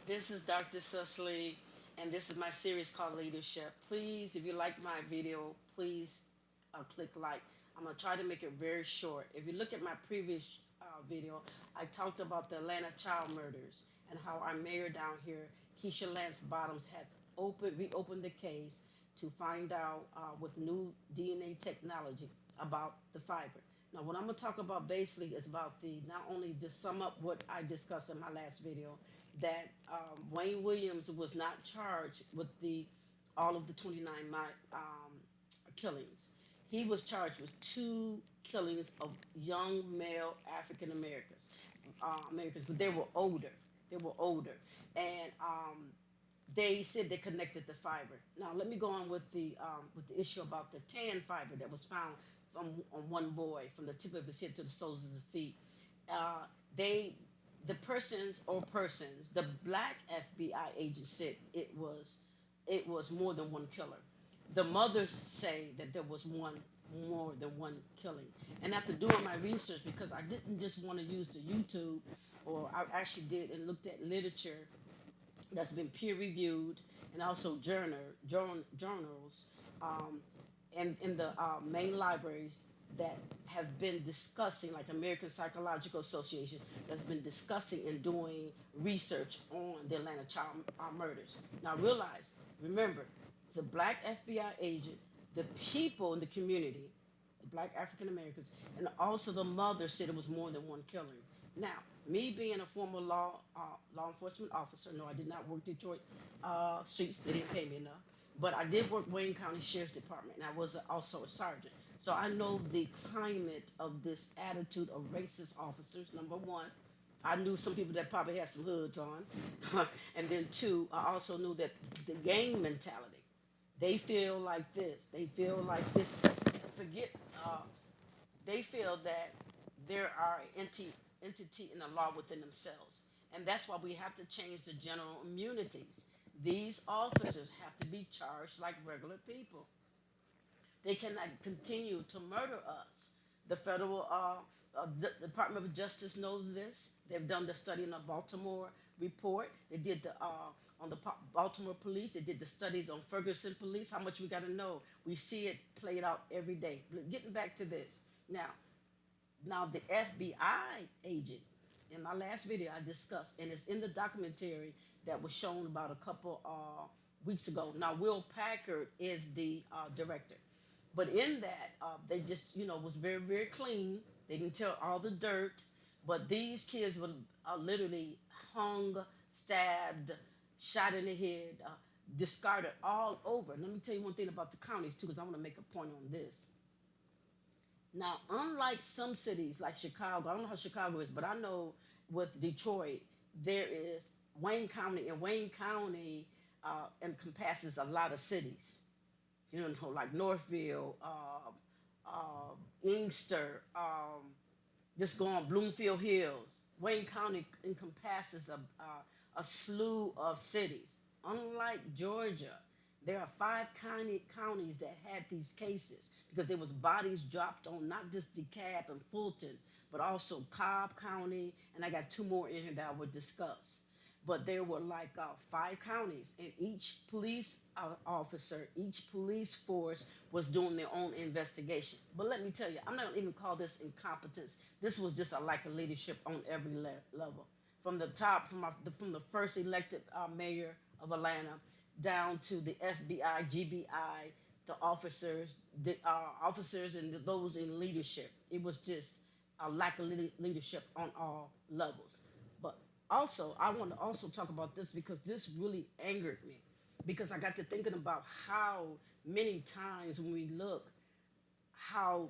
This is Dr. Cecily, and this is my series called Leadership. Please, if you like my video, please click like. I'm going to try to make it very short. If you look at my previous video, I talked about the Atlanta child murders and how our mayor down here, Keisha Lance-Bottoms, had reopened the case to find out with new DNA technology about the fiber. Now, what I'm going to talk about basically is about the not only to sum up what I discussed in my last video, that Wayne Williams was not charged with the all of the 29 killings. He was charged with two killings of young male African Americans, but they were older. They were older, and they said they connected the fiber. Now let me go on with the issue about the tan fiber that was found from on one boy from the tip of his head to the soles of his feet. Uh, they the persons, the black FBI agent said it was more than one killer. The mothers say that there was more than one killing. And after doing my research, because I didn't just want to use the YouTube, or I actually did and looked at literature that's been peer reviewed and also journals and in the main libraries that have been discussing, like American Psychological Association, that's been discussing and doing research on the Atlanta child murders. Now remember, the black FBI agent, the people in the community, the black African Americans, and also the mother said it was more than one killing. Now, me being a former law enforcement officer, no, I did not work Detroit streets. They didn't pay me enough, but I did work Wayne County Sheriff's Department, and I was also a sergeant. So I know the climate of this attitude of racist officers. Number one, I knew some people that probably had some hoods on, and then two, I also knew that the gang mentality. They feel like this. They feel like this. Forget. Uh, they feel that there are entity in the law within themselves, and that's why we have to change the general immunities. These officers have to be charged like regular people. They cannot continue to murder us. The federal Department of Justice knows this. They've done the study in the Baltimore report. They did the on the Baltimore police. They did the studies on Ferguson police. How much we got to know? We see it played out every day. But getting back to this now, the FBI agent in my last video I discussed, and it's in the documentary that was shown about a couple weeks ago. Now, Will Packard is the director, but in that they just was very very clean. They didn't tell all the dirt, but these kids were literally hung, stabbed, shot in the head, discarded all over. Let me tell you one thing about the counties too, because I want to make a point on this. Now, unlike some cities like Chicago, I don't know how Chicago is, but I know with Detroit, there is Wayne County, and Wayne County encompasses a lot of cities. Like Northville, Inkster, just go on Bloomfield Hills. Wayne County encompasses a slew of cities. Unlike Georgia, there are five counties that had these cases because there was bodies dropped on not just DeKalb and Fulton, but also Cobb County, and I got two more in here that I would discuss. But there were like five counties, and each police officer, each police force was doing their own investigation. But let me tell you, I'm not gonna even call this incompetence. This was just a lack of leadership on every level, from the top, from the first elected mayor of Atlanta down to the FBI, GBI, the officers, and those in leadership. It was just a lack of leadership on all levels. But also, I want to also talk about this because this really angered me because I got to thinking about how many times when we look how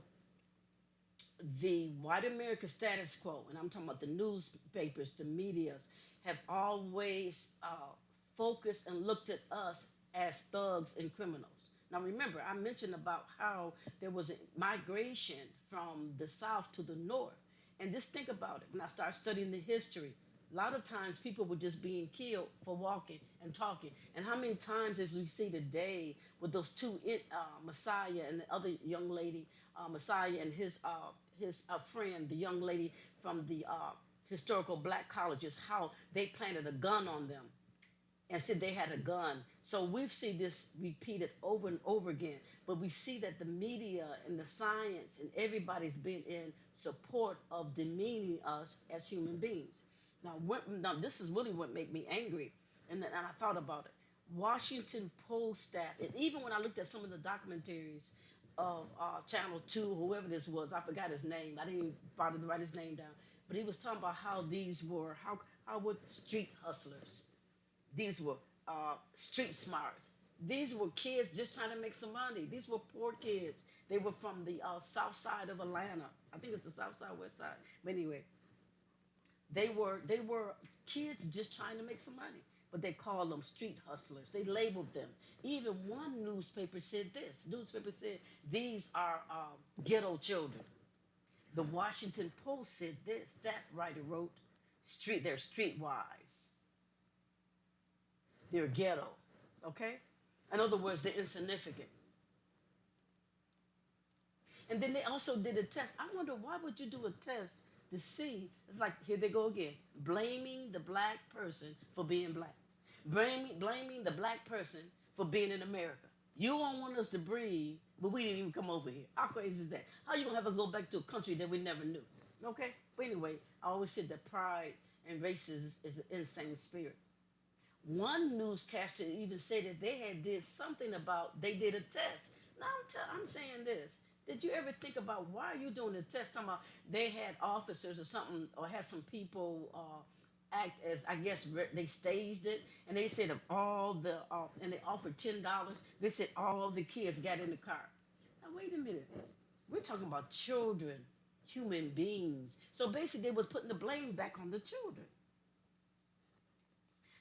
the white American status quo, and I'm talking about the newspapers, the medias, have always focused and looked at us as thugs and criminals. Now, remember, I mentioned about how there was a migration from the South to the North. And just think about it. When I start studying the history, a lot of times people were just being killed for walking and talking. And how many times, as we see today, with those two, Messiah and the other young lady, Messiah and his friend, the young lady from the historical black colleges, how they planted a gun on them and said they had a gun. So we've seen this repeated over and over again. But we see that the media and the science and everybody's been in support of demeaning us as human beings. Now this is really what made me angry, and I thought about it. Washington Post staff, and even when I looked at some of the documentaries of Channel 2, whoever this was, I forgot his name. I didn't even bother to write his name down. But he was talking about how these were, how were street hustlers. These were street smarts. These were kids just trying to make some money. These were poor kids. They were from the south side of Atlanta. I think it's the south side, west side. But anyway, they were kids just trying to make some money. But they called them street hustlers. They labeled them. Even one newspaper said this. Newspaper said these are ghetto children. The Washington Post said this. Staff writer wrote, they're streetwise. They're ghetto. Okay? In other words, they're insignificant. And then they also did a test. I wonder, why would you do a test to see? It's like, here they go again, blaming the black person for being black, blaming the black person for being in America. You don't want us to breathe, but we didn't even come over here. How crazy is that? How you gonna have us go back to a country that we never knew? Okay? But anyway, I always said that pride and racism is an insane spirit. One newscaster even said that they had did something about, they did a test. Now I'm saying this. Did you ever think about why are you doing a test? Talking about they had officers or something, or had some people act as, I guess they staged it, and they said of all the and they offered $10. They said all the kids got in the car. Now wait a minute, we're talking about children, human beings. So basically, they was putting the blame back on the children.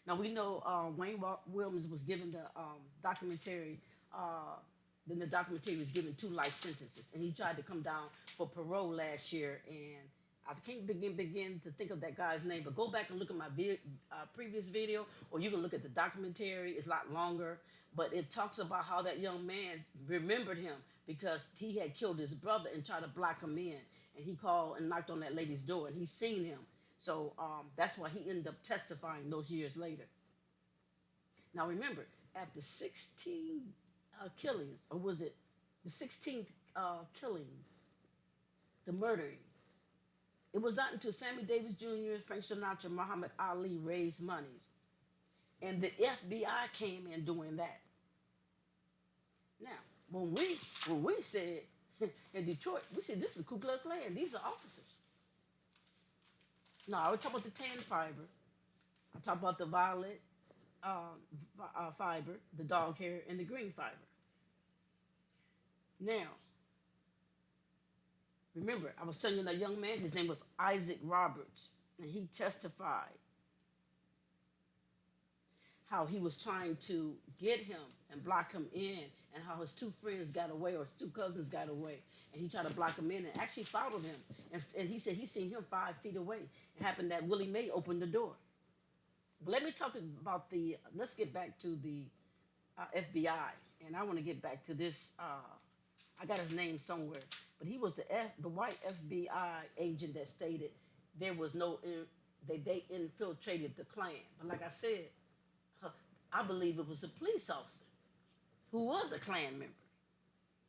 Now we know Williams was given the documentary. Then the documentary was given 2 life sentences, and he tried to come down for parole last year. And I can't begin to think of that guy's name. But go back and look at my previous video, or you can look at the documentary. It's a lot longer, but it talks about how that young man remembered him because he had killed his brother and tried to block him in. And he called and knocked on that lady's door, and he seen him. So that's why he ended up testifying those years later. Now remember, after 16 killings, or was it the 16th killings, the murdering, it was not until Sammy Davis Jr., Frank Sinatra, Muhammad Ali raised monies, and the FBI came in doing that. Now, when we said in Detroit, we said this is the Ku Klux Klan. These are officers. No, I would talk about the tan fiber. I talk about the violet fiber, the dog hair, and the green fiber. Now, remember, I was telling you that young man, his name was Isaac Roberts, and he testified how he was trying to get him and block him in, and how his 2 friends got away, or his 2 cousins got away, and he tried to block him in and actually followed him. And he said he seen him 5 feet away. It happened that Willie Mae opened the door. But let me talk about let's get back to the FBI. And I want to get back to this, I got his name somewhere. But he was the white FBI agent that stated there was no, they infiltrated the Klan. But like I said, I believe it was a police officer who was a Klan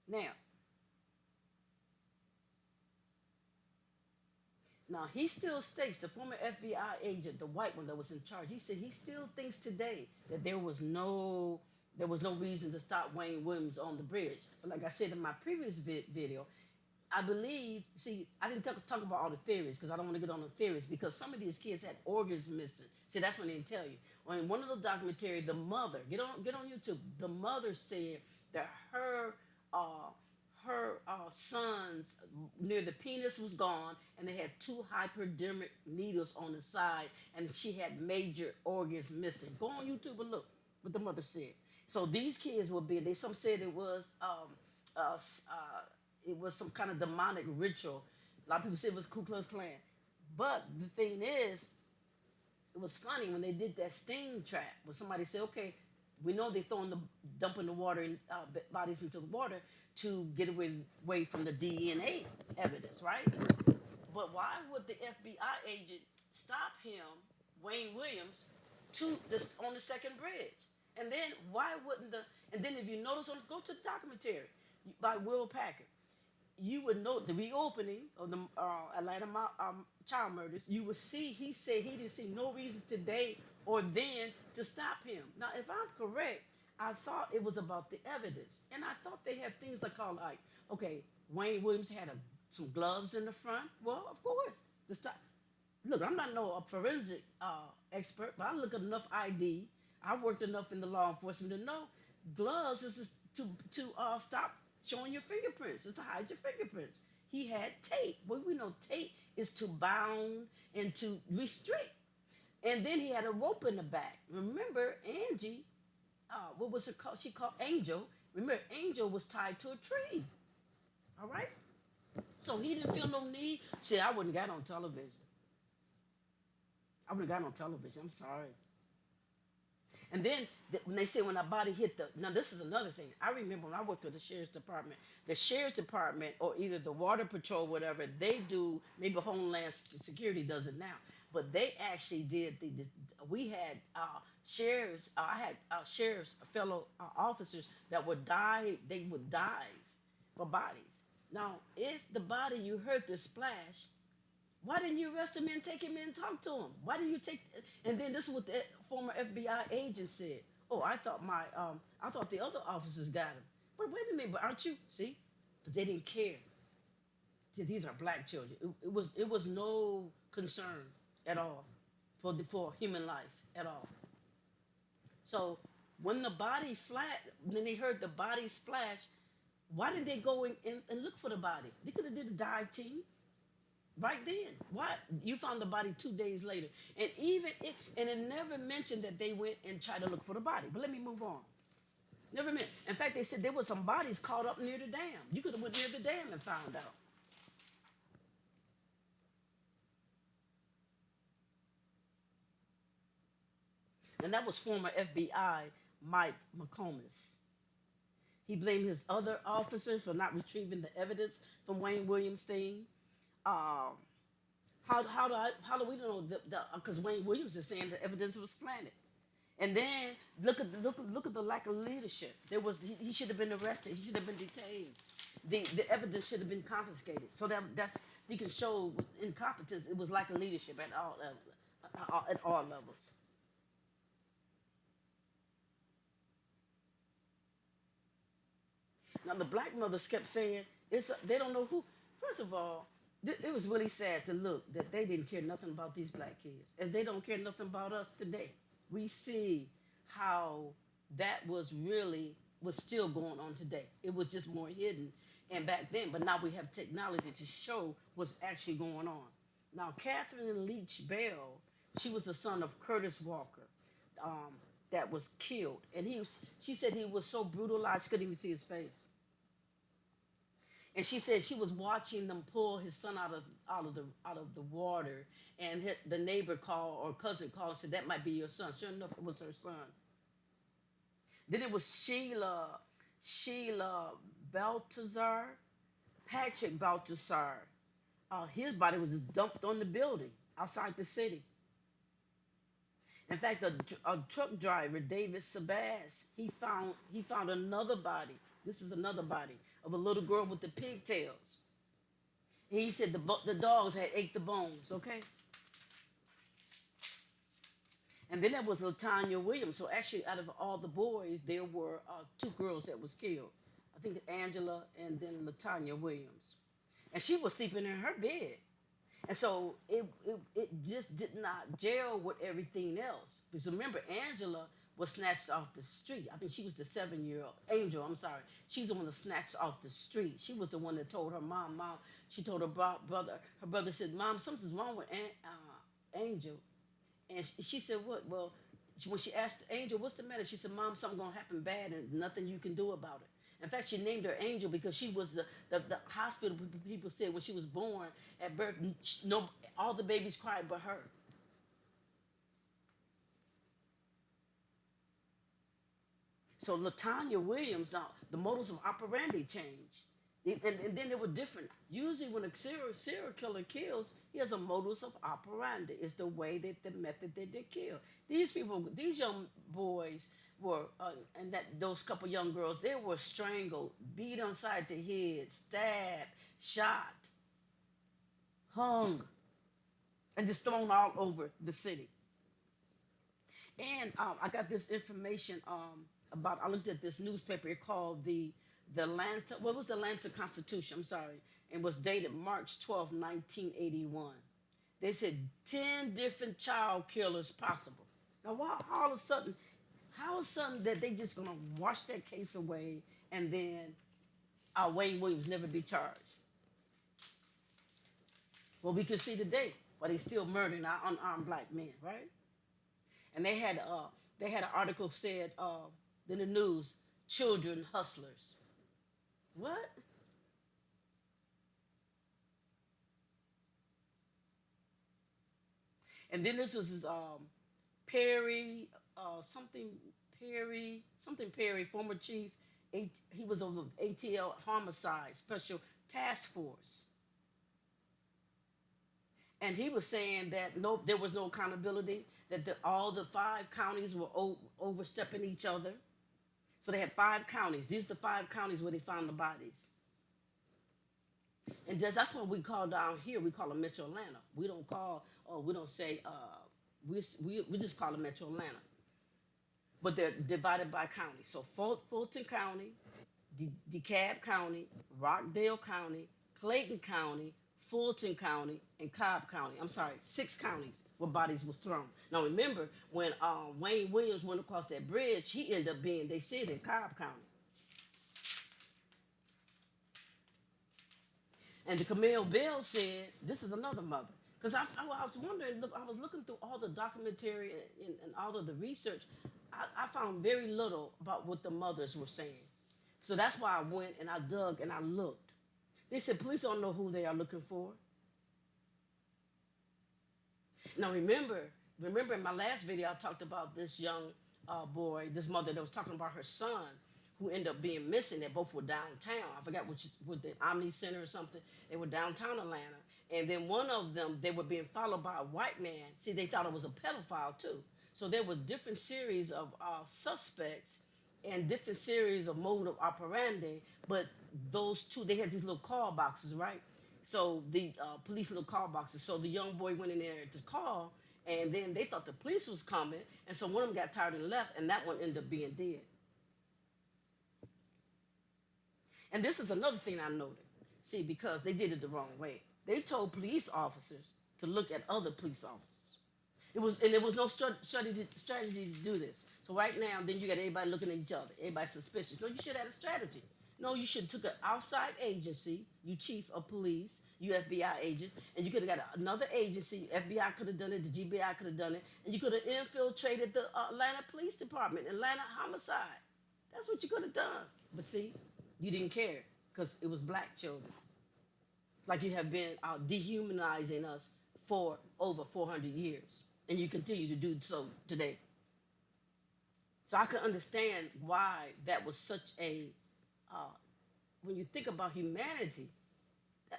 member. Now he still states, the former FBI agent, the white one that was in charge, he said he still thinks today that there was no reason to stop Wayne Williams on the bridge. But like I said in my previous video, I believe, see, I didn't talk about all the theories because I don't want to get on the theories, because some of these kids had organs missing. See, that's when they didn't tell you. On one of the documentary, the mother, get on YouTube, the mother said that her sons, near the penis was gone, and they had 2 hypodermic needles on the side, and she had major organs missing. Go on YouTube and look what the mother said. So these kids were being, some said it was some kind of demonic ritual. A lot of people said it was Ku Klux Klan. But the thing is, it was funny when they did that sting trap, where somebody said, okay, we know they're dumping the water, bodies into the water to get away from the DNA evidence, right? But why would the FBI agent stop him, Wayne Williams, to this on the second bridge. And then why wouldn't the and then if you notice on go to the documentary by Will Packard, you would note the reopening of the Atlanta child murders. You would see he said he didn't see no reason today or then to stop him. Now, if I'm correct, I thought it was about the evidence, and I thought they had things like called like okay, Wayne Williams had some gloves in the front. Well, of course, the stop. Look, I'm not no forensic expert, but I look at enough ID. I worked enough in the law enforcement to know gloves is to stop showing your fingerprints. It's to hide your fingerprints. He had tape. Well, we know tape is to bound and to restrict. And then he had a rope in the back. Remember, Angie, what was her called? She called Angel. Remember, Angel was tied to a tree. All right? So he didn't feel no need. See, I wouldn't got on television. I would have got on television. I'm sorry. And then when they say when our body hit the now this is another thing. I remember when I worked with the sheriff's department or either the water patrol, whatever they do. Maybe Homeland Security does it now, but they actually did we had sheriffs. I had sheriffs fellow officers that would dive. They would dive for bodies. Now, if the body you heard the splash, why didn't you arrest him and take him in and talk to him? Why didn't you take? And then this is what the former FBI agent said. Oh, I thought the other officers got him. But wait a minute, but aren't you? See, but they didn't care. These are black children. It was no concern at all for human life at all. So when the body flat, when they heard the body splash, why didn't they go and look for the body? They could have did a dive team right then. Why you found the body 2 days later, and and it never mentioned that they went and tried to look for the body. But let me move on. Never meant. In fact, they said there were some bodies caught up near the dam. You could have went near the dam and found out. And that was former FBI Mike McComas. He blamed his other officers for not retrieving the evidence from Wayne Williams' thing. Um, how do we know because Wayne Williams is saying the evidence was planted. And then look at the lack of leadership. He should have been arrested. He should have been detained. The evidence should have been confiscated. So that's you can show incompetence. It was lack of leadership at all levels. Now the black mothers kept saying they don't know who. First of all, it was really sad to look that they didn't care nothing about these black kids, as they don't care nothing about us today. We see how that was still going on today. It was just more hidden, and back then, but now we have technology to show what's actually going on. Now, Catherine Leach Bell, she was the son of Curtis Walker, um, that was killed, and she said he was so brutalized she couldn't even see his face. And she said she was watching them pull his son out of the water, and the neighbor called or cousin called and said that might be your son. Sure enough, it was her son. Then it was Sheila Baltazar, Patrick Baltazar. His body was just dumped on the building outside the city. In fact, a truck driver, David Sabas, he found another body. This is another body of a little girl with the pigtails. And he said the dogs had ate the bones. Okay. And then there was Latanya Williams. So actually, out of all the boys, there were two girls that was killed. I think Angela and then Latanya Williams. And she was sleeping in her bed. And so it just did not gel with everything else. Because remember, Angela was snatched off the street. I think she was the 7-year-old. Angel, I'm sorry. She's the one that snatched off the street. She was the one that told her mom, she told her brother. Her brother said, Mom, something's wrong with Angel. And she said, what? Well, when she asked Angel, what's the matter? She said, Mom, something's going to happen bad and nothing you can do about it. In fact, she named her Angel because she was the hospital people said when she was born at birth, no, all the babies cried but her. So Latanya Williams, now the modus of operandi changed. And then they were different. Usually, when a serial killer kills, he has a modus of operandi. It's the way that the method that they kill. These people, these young boys were, and that those couple young girls, they were strangled, beat on side the head, stabbed, shot, hung, and just thrown all over the city. And I got this information about. I looked at this newspaper. It called the Atlanta. What was the Atlanta Constitution? I'm sorry. It was dated March 12th, 1981. They said 10 different child killers possible. Now, why all of a sudden? How is sudden that they just gonna wash that case away and then Wayne Williams never be charged? Well, we can see today, but they still murdering our unarmed black men, right? And they had an article said in the news, children hustlers. What? And then this was Perry, something Perry, former chief. He was of the ATL homicide special task force, and he was saying that no, there was no accountability. That all the 5 counties were overstepping each other. So they had 5 counties. These are the 5 counties where they found the bodies. And that's what we call down here. We call it Metro Atlanta. We don't call, we don't say, we just call it Metro Atlanta. But they're divided by county. So Fulton County, DeKalb County, Rockdale County, Clayton County, Fulton County, and Cobb County. I'm sorry, 6 counties where bodies were thrown. Now remember, when Wayne Williams went across that bridge, he ended up being, they said, in Cobb County. And the Camille Bell said, this is another mother. Because I was wondering, look, I was looking through all the documentary and all of the research. I found very little about what the mothers were saying. So that's why I went and I dug and I looked. They said, police don't know who they are looking for. Now remember in my last video, I talked about this young boy, this mother that was talking about her son who ended up being missing. They both were downtown. I forgot which was the Omni Center or something. They were downtown Atlanta. And then one of them, they were being followed by a white man. See, they thought it was a pedophile too. So there was different series of suspects and different series of mode of operandi. But those two, they had these little call boxes, right? So the police little call boxes. So the young boy went in there to call, and then they thought the police was coming. And so one of them got tired and left, and that one ended up being dead. And this is another thing I noted. See, because they did it the wrong way. They told police officers to look at other police officers. There was no strategy to do this. So right now, then you got everybody looking at each other. Everybody suspicious. No, you should have a strategy. No, you should have took an outside agency, you chief of police, you FBI agents, and you could have got another agency. FBI could have done it, the GBI could have done it, and you could have infiltrated the Atlanta Police Department, Atlanta homicide. That's what you could have done. But see, you didn't care because it was black children. Like you have been dehumanizing us for over 400 years, and you continue to do so today. So I can understand why that was such a, when you think about humanity,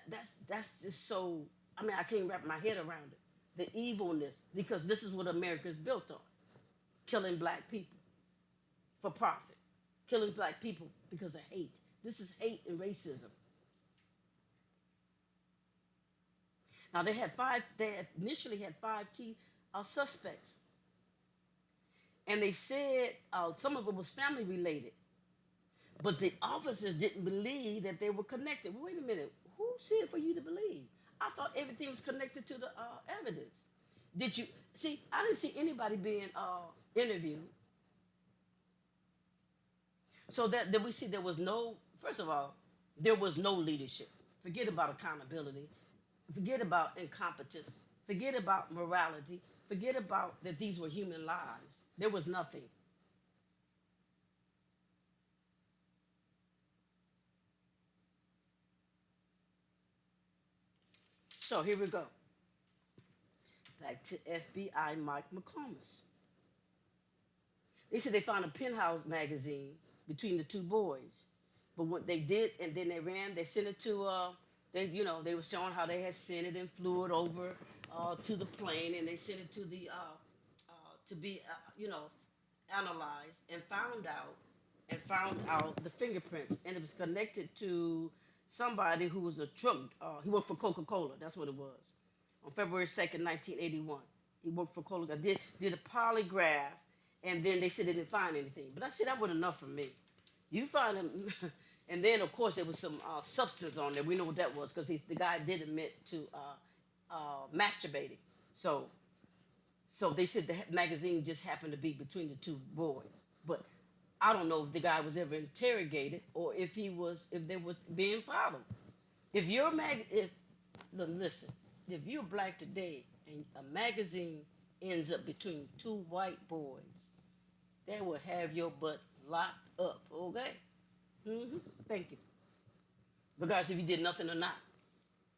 that's just so, I mean, I can't wrap my head around it. The evilness, because this is what America is built on. Killing black people for profit. Killing black people because of hate. This is hate and racism. Now they initially had 5 key suspects. And they said some of it was family related. But the officers didn't believe that they were connected. Well, wait a minute, who said for you to believe? I thought everything was connected to the evidence. Did you, see, I didn't see anybody being interviewed. So that we see there was no, first of all, there was no leadership. Forget about accountability. Forget about incompetence. Forget about morality. Forget about that these were human lives. There was nothing. So here we go. Back to FBI Mike McComas. They said they found a Penthouse magazine between the 2 boys. But what they did, and then they sent it to, they were showing how they had sent it and flew it over to the plane, and they sent it to to be, analyzed, and found out the fingerprints, and it was connected to somebody who was a truck. He worked for Coca Cola. That's what it was. On February 2nd, 1981, he worked for Coca. Did a polygraph, and then they said they didn't find anything. But I said that wasn't enough for me. You find him, and then of course there was some substance on there. We know what that was because the guy did admit to masturbating. So so they said the magazine just happened to be between the two boys. But I don't know if the guy was ever interrogated or if they was being followed. If you're if listen, if you're black today and a magazine ends up between two white boys, they will have your butt locked up. Okay. Thank you. Because if you did nothing or not.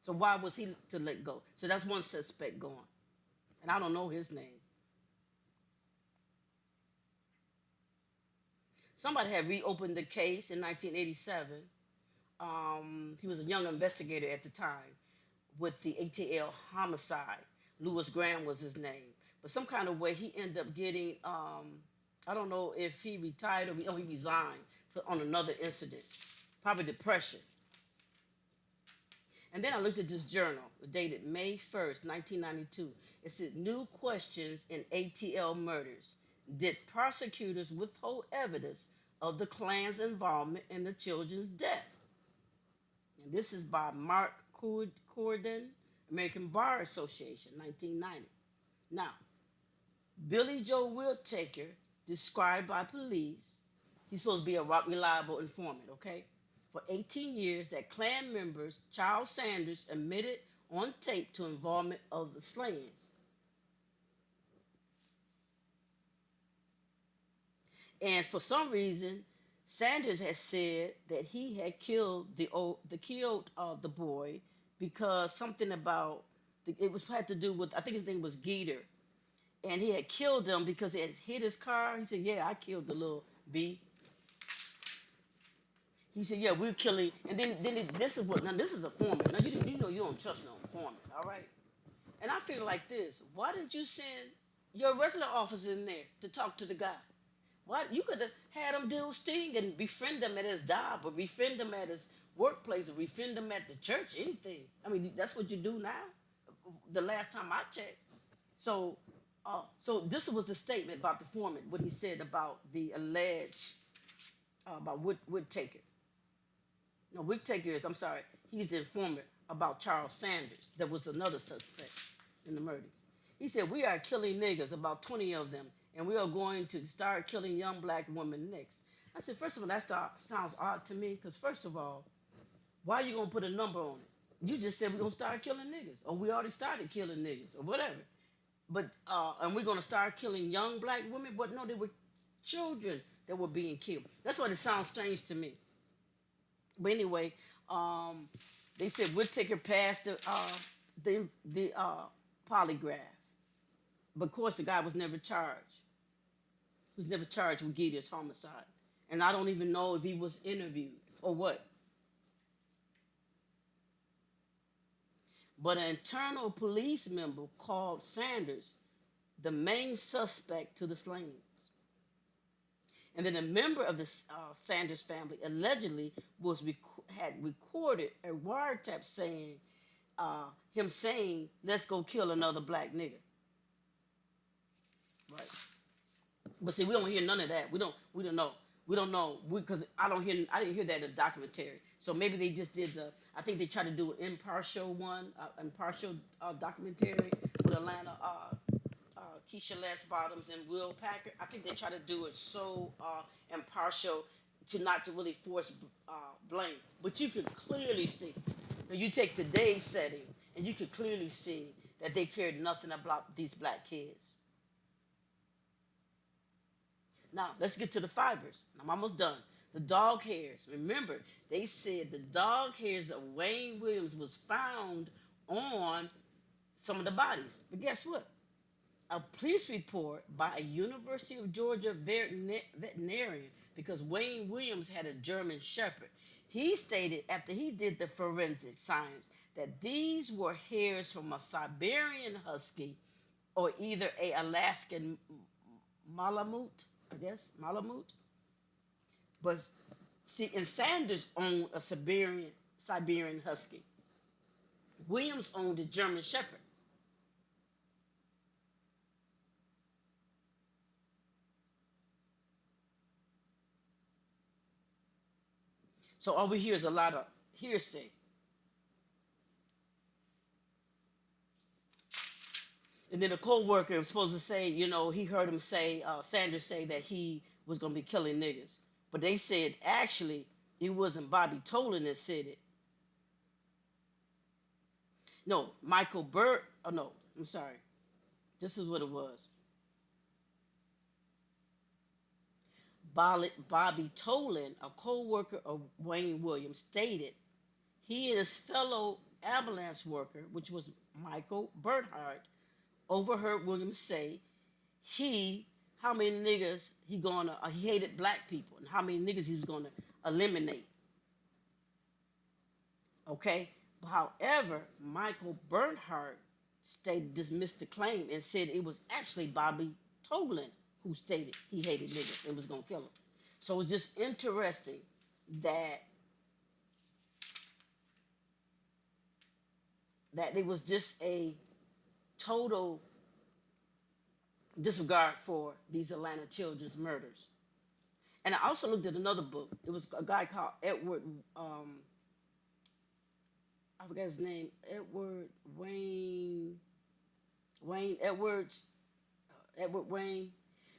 So why was he to let go? So that's one suspect gone. And I don't know his name. Somebody had reopened the case in 1987. He was a young investigator at the time with the ATL homicide. Lewis Graham was his name. But some kind of way he ended up getting, I don't know if he retired or he resigned on another incident, probably depression. And then I looked at this journal, dated May 1st, 1992. It said, new questions in ATL murders. Did prosecutors withhold evidence of the Klan's involvement in the children's death? And this is by Mark Corden, American Bar Association, 1990. Now, Billy Joe Wiltaker, described by police, he's supposed to be a reliable informant, okay? For 18 years, that Klan members, Charles Sanders, admitted on tape to involvement of the slayings. And for some reason, Sanders has said that he had killed the boy because something about had to do with, I think his name was Geeter, and he had killed him because he had hit his car. He said, "Yeah, I killed the little B." He said, "Yeah, we're killing." And this is what, now this is a foreman. Now you know you don't trust no foreman, all right? And I feel like this: why didn't you send your regular officer in there to talk to the guy? Why you could have had him deal with Sting and befriend him at his job, or befriend him at his workplace, or befriend him at the church, anything. I mean, that's what you do now. The last time I checked. So, so this was the statement about the foreman, what he said about the alleged about Whittaker. No, Whittaker is, I'm sorry, he's the informant about Charles Sanders. That was another suspect in the murders. He said, "We are killing niggers, about 20 of them, and we are going to start killing young black women next." I said, first of all, that sounds odd to me, because first of all, why are you going to put a number on it? You just said we're going to start killing niggas, or we already started killing niggas, or whatever. But, and we're going to start killing young black women, but no, they were children that were being killed. That's why it sounds strange to me. But anyway, they said Whittaker passed the polygraph. But of course, the guy was never charged. He was never charged with Geeter's homicide. And I don't even know if he was interviewed or what. But an internal police member called Sanders the main suspect to the slayings. And then a member of the Sanders family allegedly had recorded a wiretap saying, him saying, "Let's go kill another black nigga." Right. But see, we don't hear none of that. We don't know because I didn't hear that in the documentary. So maybe they just did I think they tried to do an impartial documentary with Atlanta, Keisha Lance-Bottoms and Will Packard. I think they try to do it so impartial not to really force blame. But you could clearly see, you take today's setting, and you could clearly see that they cared nothing about these black kids. Now, let's get to the fibers. I'm almost done. The dog hairs. Remember, they said the dog hairs of Wayne Williams was found on some of the bodies. But guess what? A police report by a University of Georgia veterinarian, because Wayne Williams had a German Shepherd. He stated after he did the forensic science that these were hairs from a Siberian husky or either a Alaskan Malamute, I guess, Malamute. But see, and Sanders owned a Siberian husky. Williams owned a German Shepherd. So all we hear is a lot of hearsay. And then a co-worker was supposed to say, he heard him say, Sanders say that he was going to be killing niggas. But they said, actually, it wasn't Bobby Tolan that said it. No, Michael Burt, oh no, I'm sorry. This is what it was. Bobby Tolan, a co-worker of Wayne Williams, stated he and his fellow ambulance worker, which was Michael Burthard, overheard Williams say how many niggas he hated black people and how many niggas he was gonna eliminate. Okay? However, Michael Bernhardt dismissed the claim and said it was actually Bobby Tolan who stated he hated niggas and was gonna kill them. So it's just interesting that it was just a total disregard for these Atlanta children's murders. And I also looked at another book. It was a guy called Edward. I forgot his name. Edward Wayne Edwards. Edward Wayne.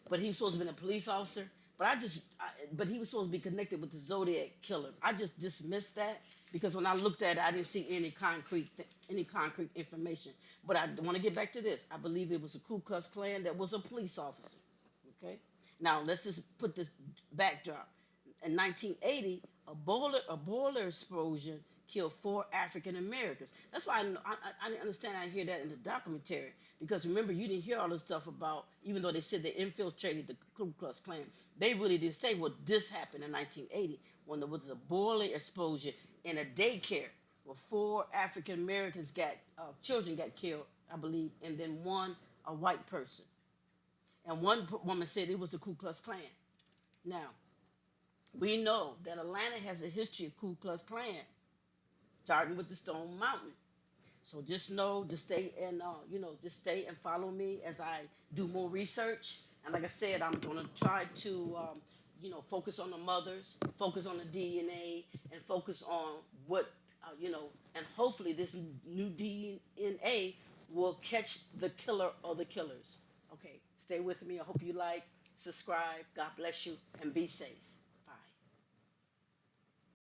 But he was supposed to have been a police officer. But he was supposed to be connected with the Zodiac killer. I just dismissed that because when I looked at it, I didn't see any concrete information. But I want to get back to this. I believe it was a Ku Klux Klan that was a police officer. Okay. Now let's just put this backdrop. In 1980, a boiler explosion killed 4 African Americans. That's why I didn't understand. I hear that in the documentary because remember you didn't hear all this stuff about, even though they said they infiltrated the Ku Klux Klan, they really didn't say what this happened in 1980 when there was a boiler explosion in a daycare where 4 African Americans children got killed, I believe, and then a white person. And one woman said it was the Ku Klux Klan. Now, we know that Atlanta has a history of Ku Klux Klan, starting with the Stone Mountain. So just know to stay and just stay and follow me as I do more research. And like I said, I'm gonna try to focus on the mothers, focus on the DNA, and focus on what and hopefully this new DNA will catch the killer or the killers. Okay, stay with me. I hope you subscribe. God bless you, and be safe.